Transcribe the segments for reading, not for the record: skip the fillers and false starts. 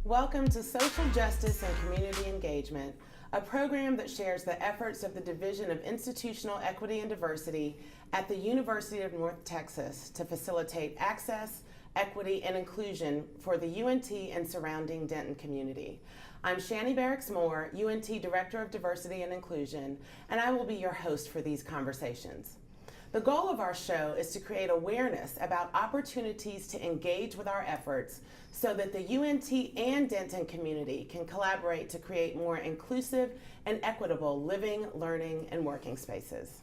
Welcome to Social Justice and Community Engagement, a program that shares the efforts of the Division of Institutional Equity and Diversity at the University of North Texas to facilitate access, equity, and inclusion for the UNT and surrounding Denton community. I'm Shani Barracks Moore, UNT Director of Diversity and Inclusion, and I will be your host for these conversations. The goal of our show is to create awareness about opportunities to engage with our efforts so that the UNT and Denton community can collaborate to create more inclusive and equitable living, learning, and working spaces.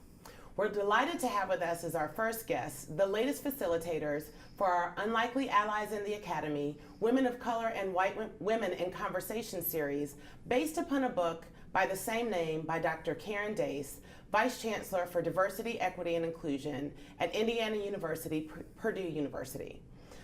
We're delighted to have with us as our first guests the latest facilitators for our Unlikely Allies in the Academy, Women of Color and White Women in Conversation series, based upon a book by the same name by Dr. Karen Dace, Vice Chancellor for Diversity, Equity, and Inclusion at Indiana University, Purdue University.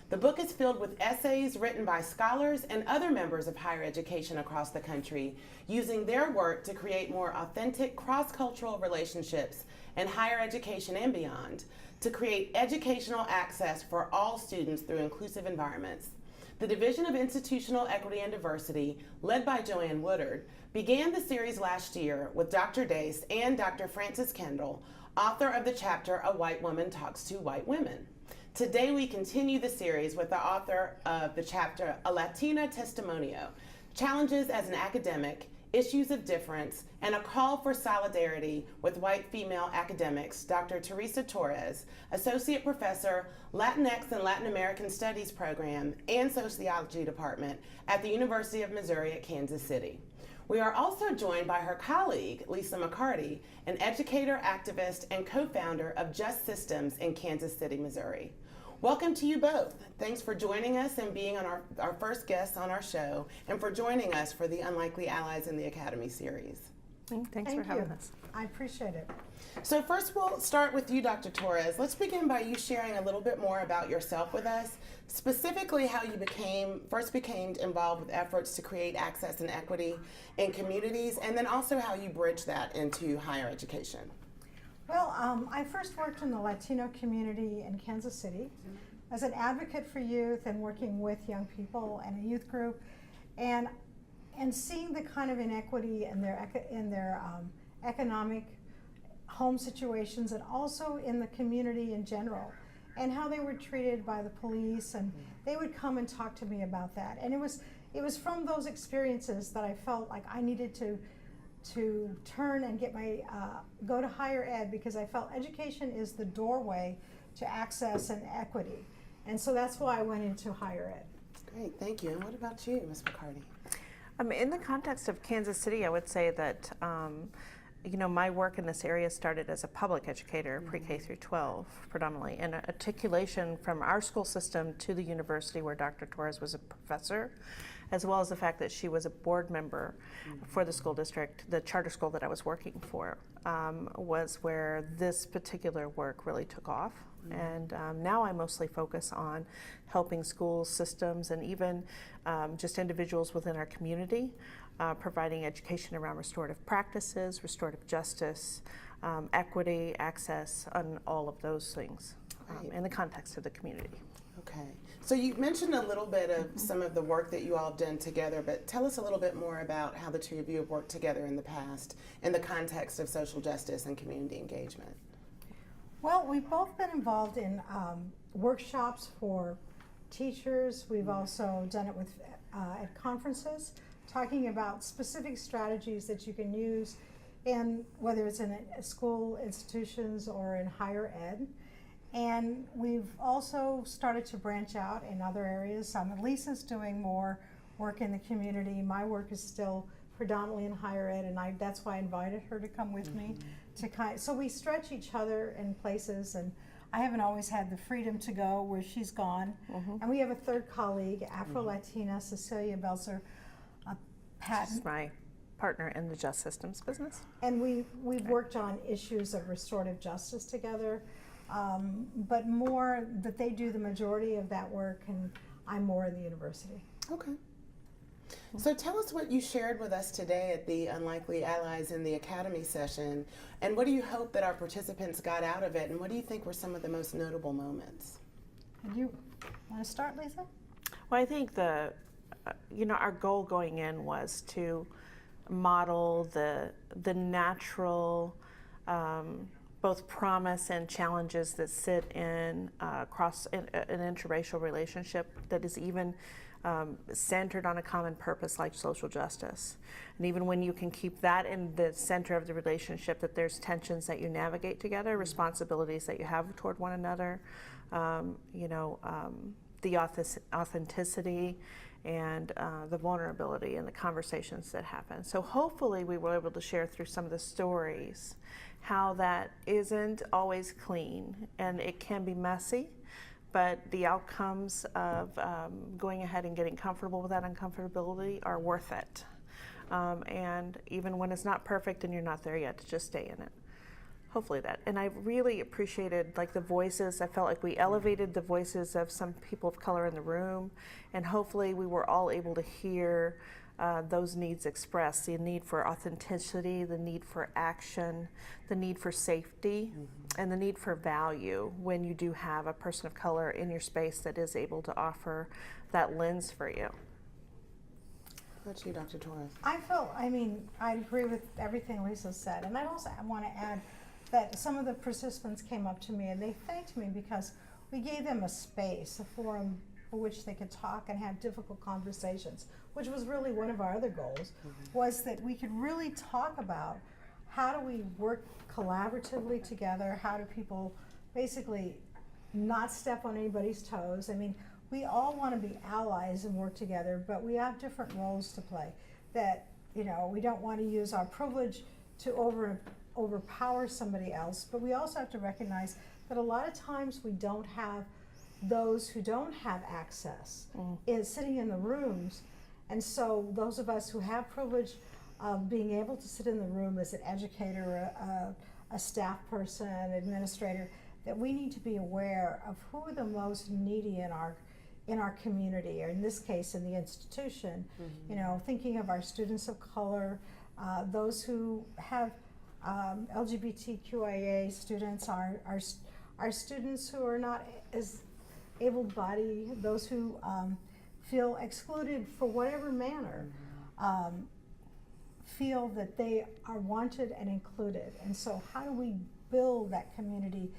The book is filled with essays written by scholars and other members of higher education across the country, using their work to create more authentic cross-cultural relationships in higher education and beyond, to create educational access for all students through inclusive environments. The Division of Institutional Equity and Diversity, led by Joanne Woodard, began the series last year with Dr. Dace and Dr. Frances Kendall, author of the chapter A White Woman Talks to White Women. Today we continue the series with the author of the chapter A Latina Testimonio, Challenges as an Academic, Issues of Difference, and a Call for Solidarity with White Female Academics, Dr. Teresa Torres, Associate Professor, Latinx and Latin American Studies Program and Sociology Department at the University of Missouri at Kansas City. We are also joined by her colleague, Lisa McCarty, an educator, activist, and co-founder of Just Systems in Kansas City, Missouri. Welcome to you both. Thanks for joining us and being on our first guests on our show, and for joining us for the Unlikely Allies in the Academy series. Thanks for having us. I appreciate it. So first we'll start with you, Dr. Torres. Let's begin by you sharing a little bit more about yourself with us, specifically how you first became involved with efforts to create access and equity in communities, and then also how you bridge that into higher education. Well, I first worked in the Latino community in Kansas City as an advocate for youth and working with young people and a youth group, and seeing the kind of inequity in their economic home situations and also in the community in general, and how they were treated by the police, and they would come and talk to me about that. And it was from those experiences that I felt like I needed to turn and get my go to higher ed, because I felt education is the doorway to access and equity, and so that's why I went into higher ed. Great, thank you. And what about you, Ms. McCarty? In the context of Kansas City, I would say that my work in this area started as a public educator, pre-K through 12 predominantly, and articulation from our school system to the university where Dr. Torres was a professor, as well as the fact that she was a board member for the school district, the charter school that I was working for, was where this particular work really took off. And now I mostly focus on helping schools, systems, and even just individuals within our community, providing education around restorative practices, restorative justice, equity, access, and all of those things in the context of the community. Okay, so you mentioned a little bit of some of the work that you all have done together, but tell us a little bit more about how the two of you have worked together in the past in the context of social justice and community engagement. Well, we've both been involved in workshops for teachers. We've also done it with at conferences, talking about specific strategies that you can use in whether it's in school institutions or in higher ed. And we've also started to branch out in other areas. Lisa's doing more work in the community. My work is still predominantly in higher ed, and that's why I invited her to come with me. So we stretch each other in places, and I haven't always had the freedom to go where she's gone. And we have a third colleague, Afro-Latina Cecilia Belzer Patton. She's my partner in the Just Systems business. And we've worked on issues of restorative justice together, but more that they do the majority of that work, and I'm more in the university. Okay. So tell us what you shared with us today at the Unlikely Allies in the Academy session, and what do you hope that our participants got out of it, and what do you think were some of the most notable moments? You want to start, Lisa? Well, I think the our goal going in was to model the natural both promise and challenges that sit in across an interracial relationship that is even centered on a common purpose like social justice. And even when you can keep that in the center of the relationship, that there's tensions that you navigate together, responsibilities that you have toward one another, the authenticity and the vulnerability and the conversations that happen. So hopefully we were able to share through some of the stories how that isn't always clean and it can be messy, but the outcomes of going ahead and getting comfortable with that uncomfortability are worth it. And even when it's not perfect and you're not there yet, to just stay in it. Hopefully that. And I really appreciated the voices. I felt like we elevated the voices of some people of color in the room, and hopefully we were all able to hear those needs expressed, the need for authenticity, the need for action, the need for safety, and the need for value when you do have a person of color in your space that is able to offer that lens for you. How about you, Dr. Torres? I agree with everything Lisa said, and I also want to add that some of the participants came up to me and they thanked me because we gave them a space, a forum for which they could talk and have difficult conversations, which was really one of our other goals, was that we could really talk about how do we work collaboratively together, how do people basically not step on anybody's toes. I mean, we all want to be allies and work together, but we have different roles to play. That, we don't want to use our privilege to overpower somebody else, but we also have to recognize that a lot of times we don't have those who don't have access is sitting in the rooms, and so those of us who have privilege of being able to sit in the room as an educator, a staff person, administrator, that we need to be aware of who are the most needy in our community, or in this case in the institution. Thinking of our students of color, those who have LGBTQIA students, our students who are not as able-bodied, those who feel excluded for whatever manner, feel that they are wanted and included. And so how do we build that community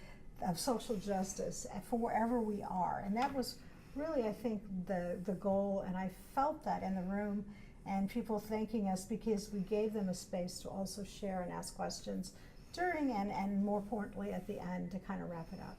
of social justice for wherever we are? And that was really, I think, the goal, and I felt that in the room, and people thanking us because we gave them a space to also share and ask questions during and more importantly at the end to kind of wrap it up.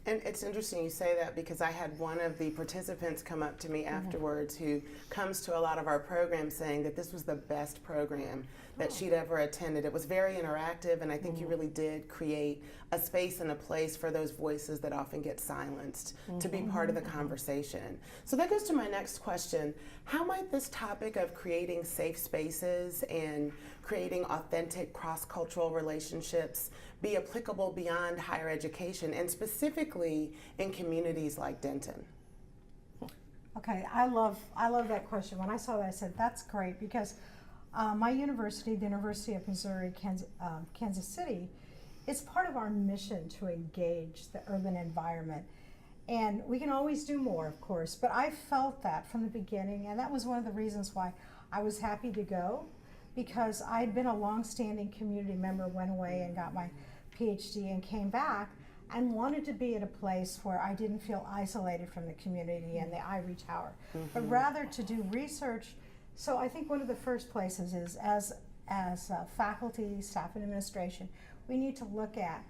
And it's interesting you say that because I had one of the participants come up to me afterwards who comes to a lot of our programs saying that this was the best program that she'd ever attended. It was very interactive, and I think you really did create a space and a place for those voices that often get silenced to be part of the conversation. So that goes to my next question. How might this topic of creating safe spaces and creating authentic cross-cultural relationships be applicable beyond higher education, and specifically in communities like Denton? Okay, I love that question. When I saw that, I said, that's great, because my university, the University of Missouri, Kansas City, is part of our mission to engage the urban environment. And we can always do more, of course, but I felt that from the beginning, and that was one of the reasons why I was happy to go, because I'd been a long-standing community member, went away and got my PhD and came back, and wanted to be at a place where I didn't feel isolated from the community and the Ivory Tower, but rather to do research. So I think one of the first places is, as faculty, staff, and administration, we need to look at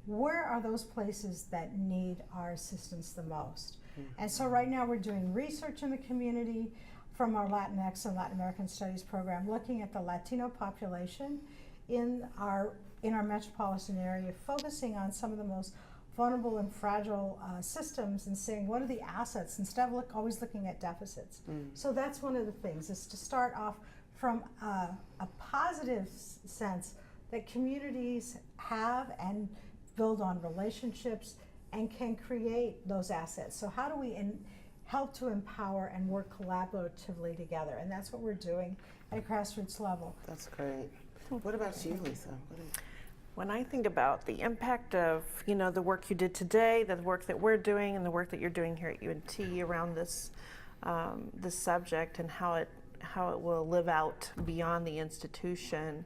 where are those places that need our assistance the most. And so right now we're doing research in the community from our Latinx and Latin American Studies program, looking at the Latino population in our metropolitan area, focusing on some of the most vulnerable and fragile systems and saying what are the assets instead of always looking at deficits. So that's one of the things, is to start off from a positive sense that communities have and build on relationships and can create those assets. So how do we help to empower and work collaboratively together? And that's what we're doing at a grassroots level. That's great. What about you, Lisa? When I think about the impact of, the work you did today, the work that we're doing, and the work that you're doing here at UNT around this the subject and how it will live out beyond the institution.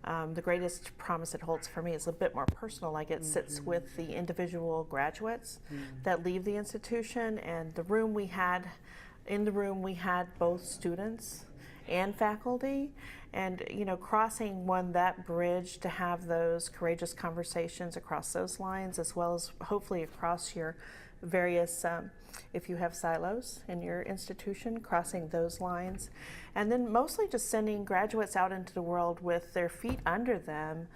The greatest promise it holds for me is a bit more personal, like it sits with the individual graduates that leave the institution. And in the room we had both students and faculty, and crossing that bridge to have those courageous conversations across those lines, as well as hopefully across your various if you have silos in your institution, crossing those lines. And then mostly just sending graduates out into the world with their feet under them,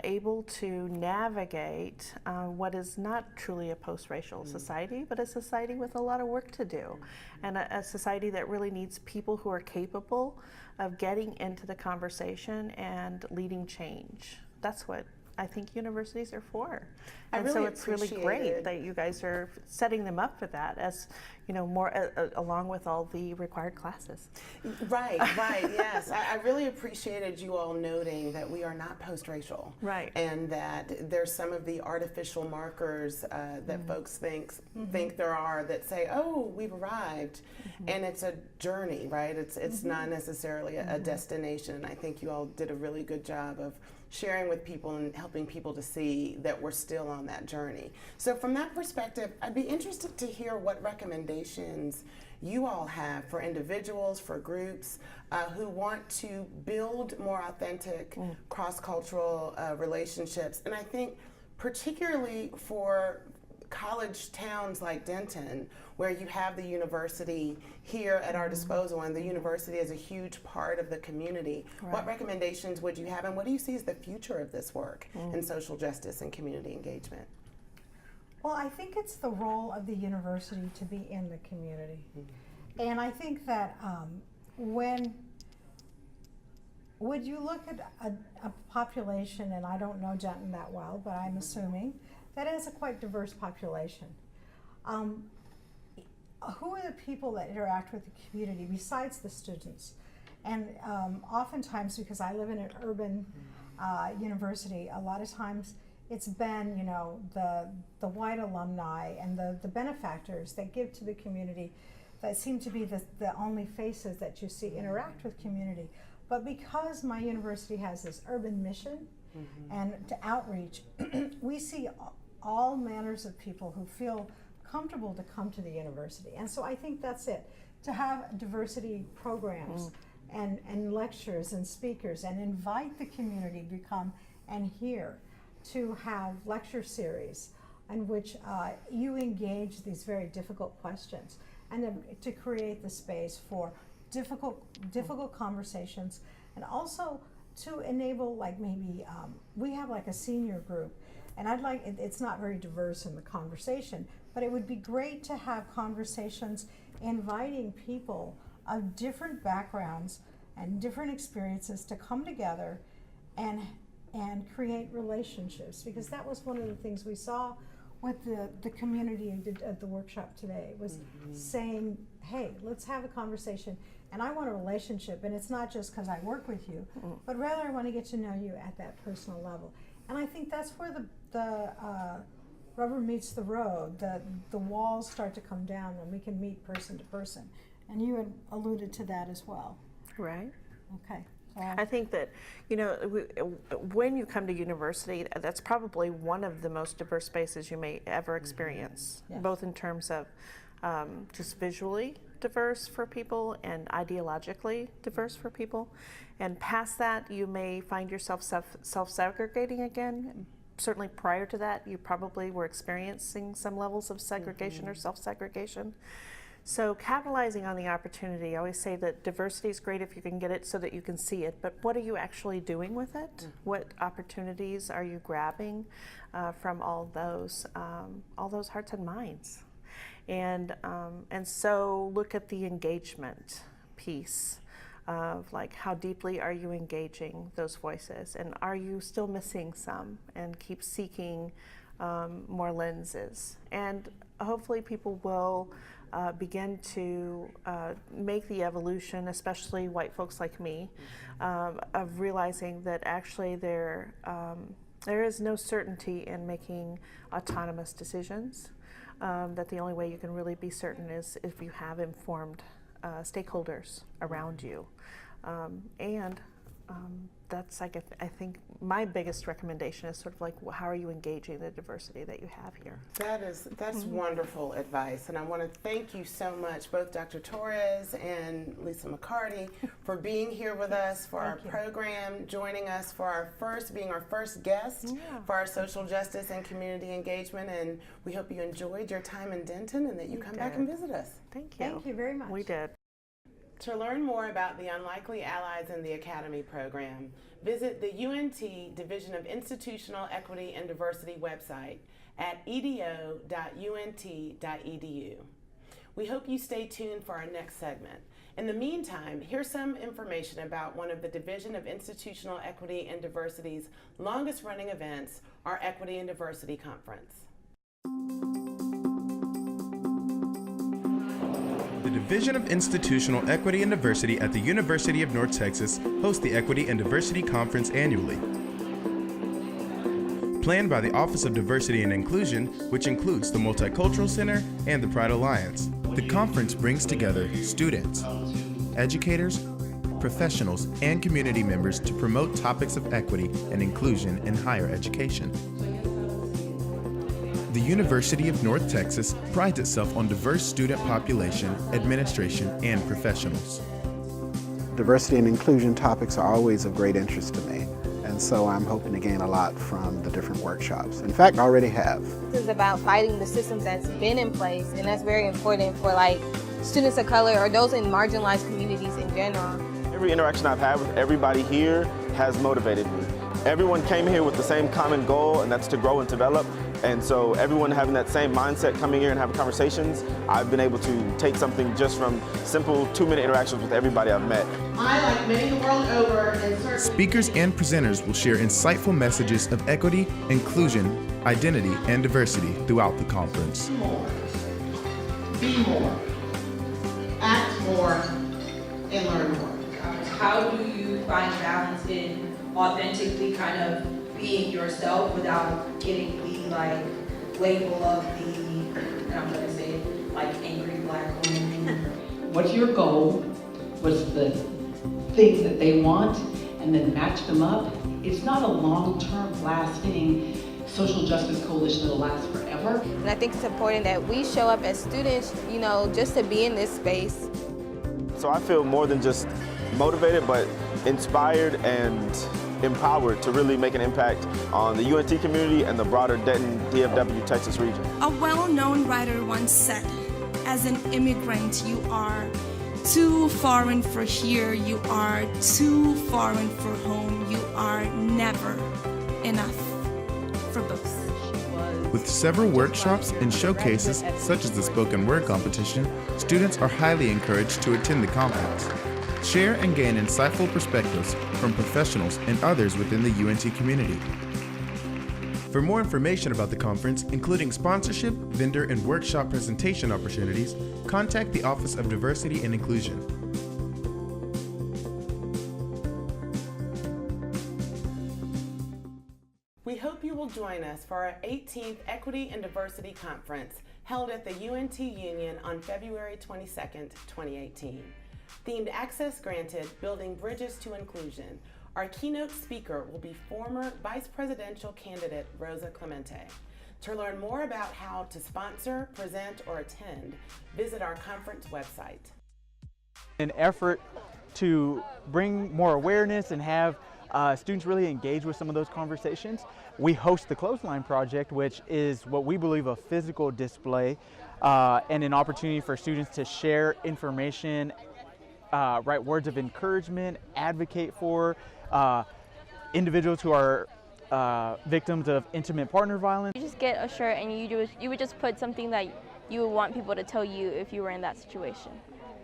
able to navigate what is not truly a post-racial society, but a society with a lot of work to do, and a society that really needs people who are capable of getting into the conversation and leading change. That's what I think universities are for. And so it's really great that you guys are setting them up for that, as more along with all the required classes. Right, yes. I really appreciated you all noting that we are not post-racial. Right. And that there's some of the artificial markers that folks think there are that say, oh, we've arrived. And it's a journey, right? It's not necessarily a destination. And I think you all did a really good job of sharing with people and helping people to see that we're still on that journey. So from that perspective, I'd be interested to hear what recommendations you all have for individuals, for groups who want to build more authentic cross-cultural relationships. And I think particularly for college towns like Denton, where you have the university here at our disposal, and the university is a huge part of the community. Right. What recommendations would you have, and what do you see as the future of this work in social justice and community engagement? Well, I think it's the role of the university to be in the community. And I think that when you look at a population, and I don't know Denton that well, but I'm assuming that is a quite diverse population. Who are the people that interact with the community besides the students? And oftentimes, because I live in an urban university, a lot of times it's been, the white alumni and the benefactors that give to the community that seem to be the only faces that you see interact with community. But because my university has this urban mission and to outreach, we see all manners of people who feel comfortable to come to the university. And so I think that's it, to have diversity programs and lectures and speakers, and invite the community to come and hear, to have lecture series in which you engage these very difficult questions, and then to create the space for difficult conversations, and also to enable, like, maybe we have like a senior group, and it's not very diverse in the conversation, but it would be great to have conversations inviting people of different backgrounds and different experiences to come together and create relationships, because that was one of the things we saw with the community at the workshop today, was saying, hey, let's have a conversation, and I want a relationship, and it's not just because I work with you, but rather I want to get to know you at that personal level. And I think that's where the rubber meets the road, the walls start to come down when we can meet person to person. And you had alluded to that as well. Right. Okay. I think that, when you come to university, that's probably one of the most diverse spaces you may ever experience, Yes. both in terms of just visually diverse for people and ideologically diverse for people. And past that, you may find yourself self-segregating again. Certainly prior to that, you probably were experiencing some levels of segregation or self-segregation. So capitalizing on the opportunity, I always say that diversity is great if you can get it so that you can see it, but what are you actually doing with it? What opportunities are you grabbing from all those hearts and minds? And so look at the engagement piece of, like, how deeply are you engaging those voices, and are you still missing some, and keep seeking more lenses. And hopefully people will begin to make the evolution, especially white folks like me, of realizing that actually There is no certainty in making autonomous decisions. That the only way you can really be certain is if you have informed stakeholders around you. That's like, I think my biggest recommendation is sort of like, how are you engaging the diversity that you have here? That's wonderful advice, and I want to thank you so much, both Dr. Torres and Lisa McCarty, for being here with us for our program, joining us for being our first guest for our social justice and community engagement, and we hope you enjoyed your time in Denton and that you come back and visit us. Thank you. Thank you very much. We did. To learn more about the Unlikely Allies in the Academy program, visit the UNT Division of Institutional Equity and Diversity website at edo.unt.edu. We hope you stay tuned for our next segment. In the meantime, here's some information about one of the Division of Institutional Equity and Diversity's longest running events, our Equity and Diversity Conference. The Division of Institutional Equity and Diversity at the University of North Texas hosts the Equity and Diversity Conference annually. Planned by the Office of Diversity and Inclusion, which includes the Multicultural Center and the Pride Alliance. The conference brings together students, educators, professionals, and community members to promote topics of equity and inclusion in higher education. The University of North Texas prides itself on diverse student population, administration, and professionals. Diversity and inclusion topics are always of great interest to me, and so I'm hoping to gain a lot from the different workshops. In fact, I already have. This is about fighting the systems that's been in place, and that's very important for students of color or those in marginalized communities in general. Every interaction I've had with everybody here has motivated me. Everyone came here with the same common goal, and that's to grow and develop. And so everyone having that same mindset coming here and having conversations, I've been able to take something just from simple 2-minute interactions with everybody I've met. I, like many the world over, Speakers and presenters will share insightful messages of equity, inclusion, identity, and diversity throughout the conference. Be more, act more, and learn more. How do you find balance in authentically kind of being yourself without getting the label of and I'm gonna say it, angry Black woman? What's your goal? What's the things that they want? And then match them up. It's not a long-term lasting social justice coalition that'll last forever. And I think it's important that we show up as students, just to be in this space. So I feel more than just motivated, but inspired and empowered to really make an impact on the UNT community and the broader Denton, DFW, Texas region. A well-known writer once said, as an immigrant, you are too foreign for here, you are too foreign for home, you are never enough for both. With several workshops and showcases, such as the spoken word competition, students are highly encouraged to attend the conference. Share and gain insightful perspectives from professionals and others within the UNT community. For more information about the conference, including sponsorship, vendor, and workshop presentation opportunities, contact the Office of Diversity and Inclusion. We hope you will join us for our 18th Equity and Diversity Conference held at the UNT Union on February 22nd, 2018. Themed Access Granted, Building Bridges to Inclusion. Our keynote speaker will be former Vice Presidential candidate Rosa Clemente. To learn more about how to sponsor, present, or attend, visit our conference website. An effort to bring more awareness and have students really engage with some of those conversations, we host the Clothesline Project, which is what we believe a physical display and an opportunity for students to share information, write words of encouragement, advocate for individuals who are victims of intimate partner violence. You just get a shirt and you would just put something that you would want people to tell you if you were in that situation.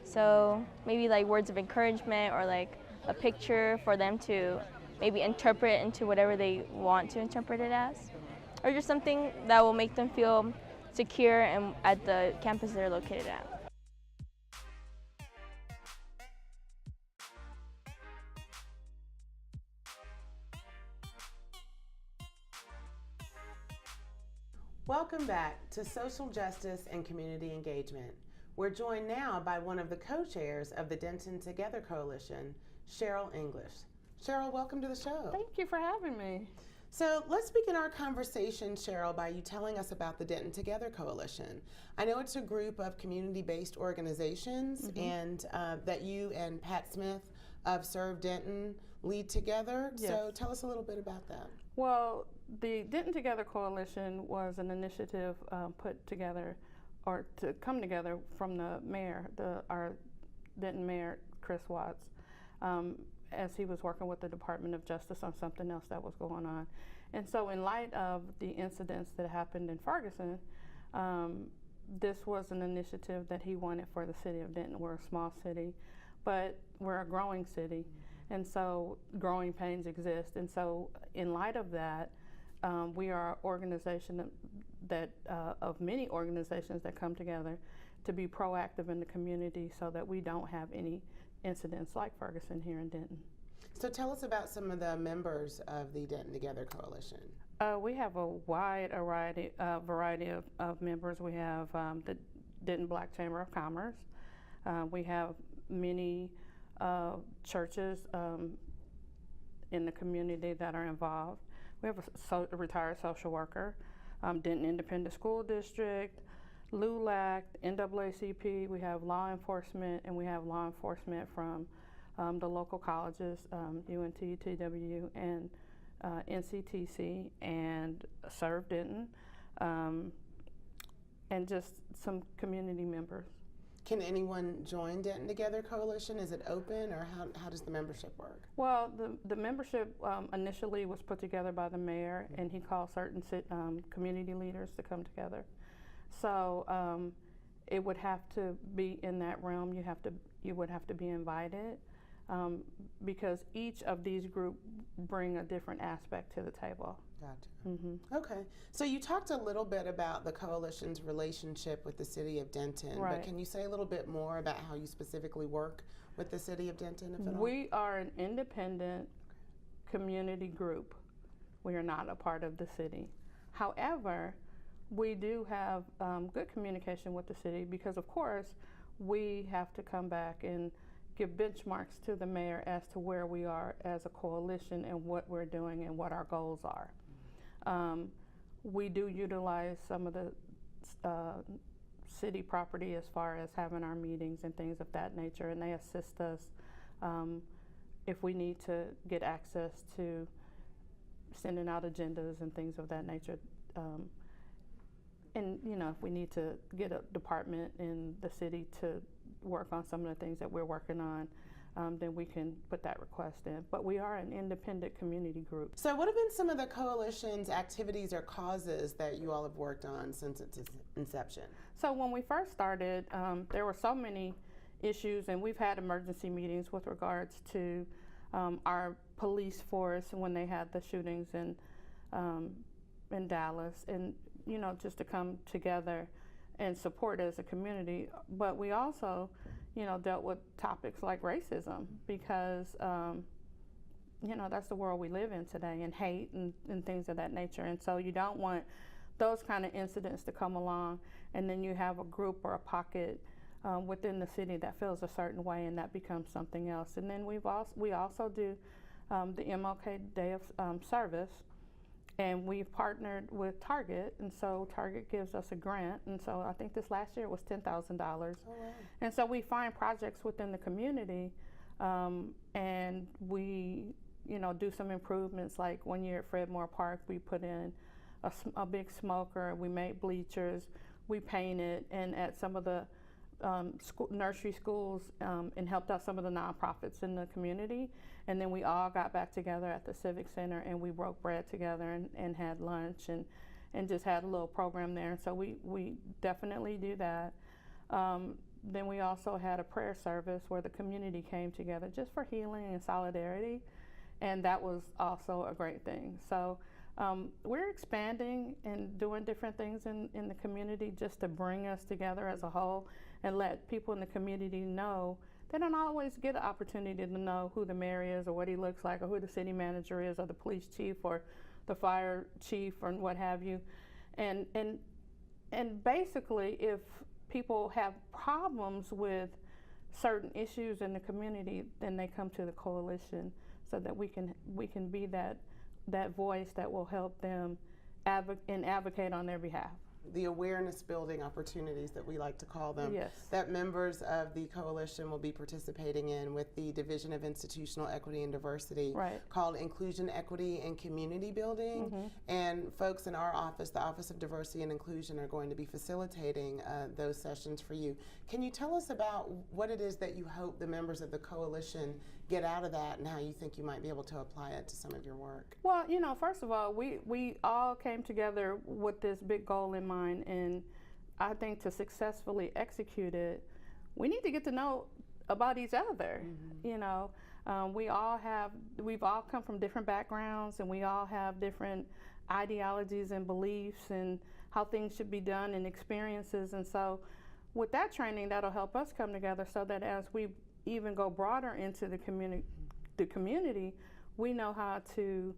So maybe words of encouragement or a picture for them to maybe interpret into whatever they want to interpret it as. Or just something that will make them feel secure and at the campus they're located at. Welcome back to Social Justice and Community Engagement. We're joined now by one of the co-chairs of the Denton Together Coalition, Cheryl English. Cheryl, welcome to the show. Thank you for having me. So let's begin our conversation, Cheryl, by you telling us about the Denton Together Coalition. I know it's a group of community-based organizations and that you and Pat Smith of Serve Denton lead together. Yes. So tell us a little bit about that. Well, the Denton Together Coalition was an initiative put together or to come together from the mayor, our Denton Mayor, Chris Watts, as he was working with the Department of Justice on something else that was going on. And so in light of the incidents that happened in Ferguson, this was an initiative that he wanted for the city of Denton. We're a small city, but we're a growing city. And so growing pains exist. And so in light of that, we are an organization that of many organizations that come together to be proactive in the community so that we don't have any incidents like Ferguson here in Denton. So tell us about some of the members of the Denton Together Coalition. We have a wide variety of members. We have the Denton Black Chamber of Commerce. We have many churches in the community that are involved. We have a retired social worker, Denton Independent School District, LULAC, NAACP. We have law enforcement, and we have law enforcement from the local colleges, UNT, TWU, and NCTC, and Serve Denton, and just some community members. Can anyone join Denton Together Coalition? Is it open, or how does the membership work? Well, the membership initially was put together by the mayor, and he called certain community leaders to come together. So it would have to be in that realm. You would have to be invited, because each of these groups bring a different aspect to the table. Gotcha. Mm-hmm. Okay. So you talked a little bit about the coalition's relationship with the city of Denton, Right. but can you say a little bit more about how you specifically work with the city of Denton, if at all? We are an independent community group. We are not a part of the city. However, we do have good communication with the city because, of course, we have to come back and give benchmarks to the mayor as to where we are as a coalition and what we're doing and what our goals are. We do utilize some of the city property as far as having our meetings and things of that nature, and they assist us if we need to get access to sending out agendas and things of that nature. And if we need to get a department in the city to work on some of the things that we're working on, then we can put that request in. But we are an independent community group. So what have been some of the coalition's activities or causes that you all have worked on since its inception? So when we first started, there were so many issues, and we've had emergency meetings with regards to our police force when they had the shootings in Dallas, and just to come together and support as a community. But we also, dealt with topics like racism because, that's the world we live in today, and hate and things of that nature. And so you don't want those kind of incidents to come along, and then you have a group or a pocket within the city that feels a certain way, and that becomes something else. And then we also do the MLK Day of Service. And we've partnered with Target, and so Target gives us a grant, and so I think this last year was $10,000. Oh, wow. And so we find projects within the community, and we, do some improvements. Like one year at Fredmore Park, we put in a big smoker, we made bleachers, we painted, and at some of the nursery schools, and helped out some of the nonprofits in the community. And then we all got back together at the Civic Center, and we broke bread together and had lunch and just had a little program there. So we definitely do that. Then we also had a prayer service where the community came together just for healing and solidarity, and that was also a great thing. So we're expanding and doing different things in the community just to bring us together as a whole and let people in the community know. They don't always get an opportunity to know who the mayor is or what he looks like or who the city manager is or the police chief or the fire chief or what have you. And basically, if people have problems with certain issues in the community, then they come to the coalition so that we can be that voice that will help them advocate on their behalf. The awareness building opportunities that we like to call them, Yes. that members of the coalition will be participating in with the Division of Institutional Equity and Diversity, Right. called Inclusion, Equity, and Community Building. And folks in our office, the Office of Diversity and Inclusion, are going to be facilitating those sessions for you. Can you tell us about what it is that you hope the members of the coalition get out of that, and how you think you might be able to apply it to some of your work? Well, first of all, we all came together with this big goal in mind, and I think to successfully execute it, we need to get to know about each other. We've all come from different backgrounds, and we all have different ideologies and beliefs and how things should be done and experiences. And so with that training, that'll help us come together so that as we even go broader into the community, we know how to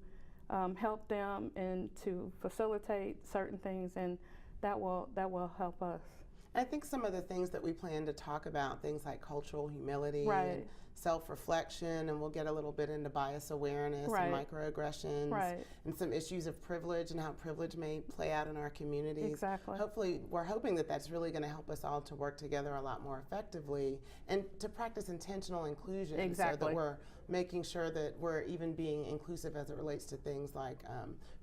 help them and to facilitate certain things, and that will help us. I think some of the things that we plan to talk about, things like cultural humility Right. and self-reflection, and we'll get a little bit into bias awareness Right. and microaggressions Right. and some issues of privilege and how privilege may play out in our communities. Exactly. Hopefully, we're hoping that that's really going to help us all to work together a lot more effectively and to practice intentional inclusion, so Exactly. that we're making sure that we're even being inclusive as it relates to things like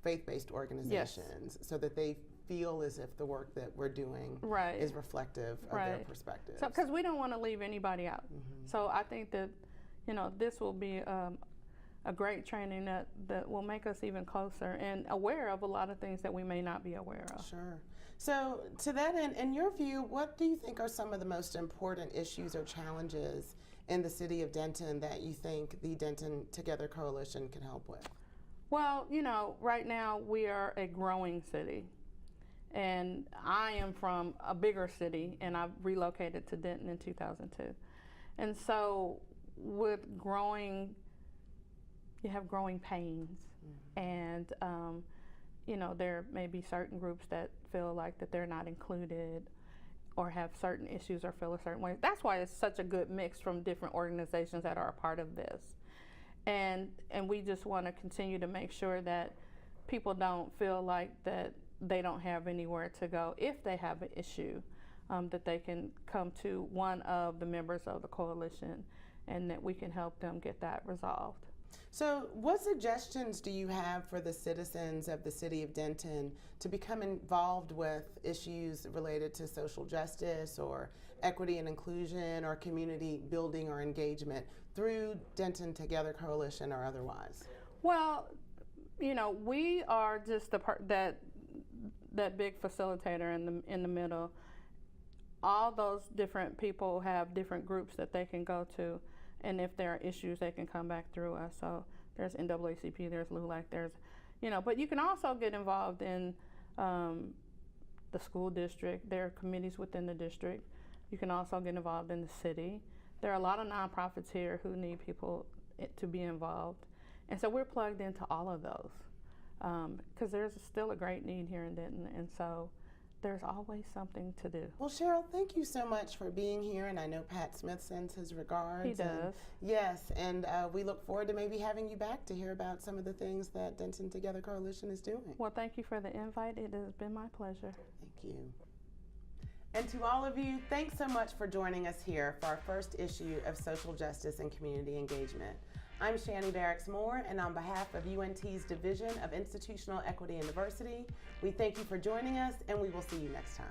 faith-based organizations, so that they feel as if the work that we're doing Right. is reflective of their Right. perspectives. So, because we don't want to leave anybody out. So I think that, this will be a great training that will make us even closer and aware of a lot of things that we may not be aware of. Sure. So to that end, in your view, what do you think are some of the most important issues or challenges in the city of Denton that you think the Denton Together Coalition can help with? Well, right now we are a growing city. And I am from a bigger city, and I relocated to Denton in 2002. And so with growing, you have growing pains. And, there may be certain groups that feel like that they're not included or have certain issues or feel a certain way. That's why it's such a good mix from different organizations that are a part of this. And we just want to continue to make sure that people don't feel like that they don't have anywhere to go if they have an issue, that they can come to one of the members of the coalition and that we can help them get that resolved. So what suggestions do you have for the citizens of the city of Denton to become involved with issues related to social justice or equity and inclusion or community building or engagement through Denton Together Coalition or otherwise? Well, we are just that big facilitator in the middle. All those different people have different groups that they can go to, and if there are issues, they can come back through us. So there's NAACP, there's LULAC, but you can also get involved in the school district. There are committees within the district. You can also get involved in the city. There are a lot of nonprofits here who need people to be involved. And so we're plugged into all of those. Because there's still a great need here in Denton, and so there's always something to do. Well, Cheryl, thank you so much for being here, and I know Pat Smith sends his regards. He does. Yes, and we look forward to maybe having you back to hear about some of the things that Denton Together Coalition is doing. Well, thank you for the invite. It has been my pleasure. Thank you. And to all of you, thanks so much for joining us here for our first issue of Social Justice and Community Engagement. I'm Shani Barracks Moore, and on behalf of UNT's Division of Institutional Equity and Diversity, we thank you for joining us, and we will see you next time.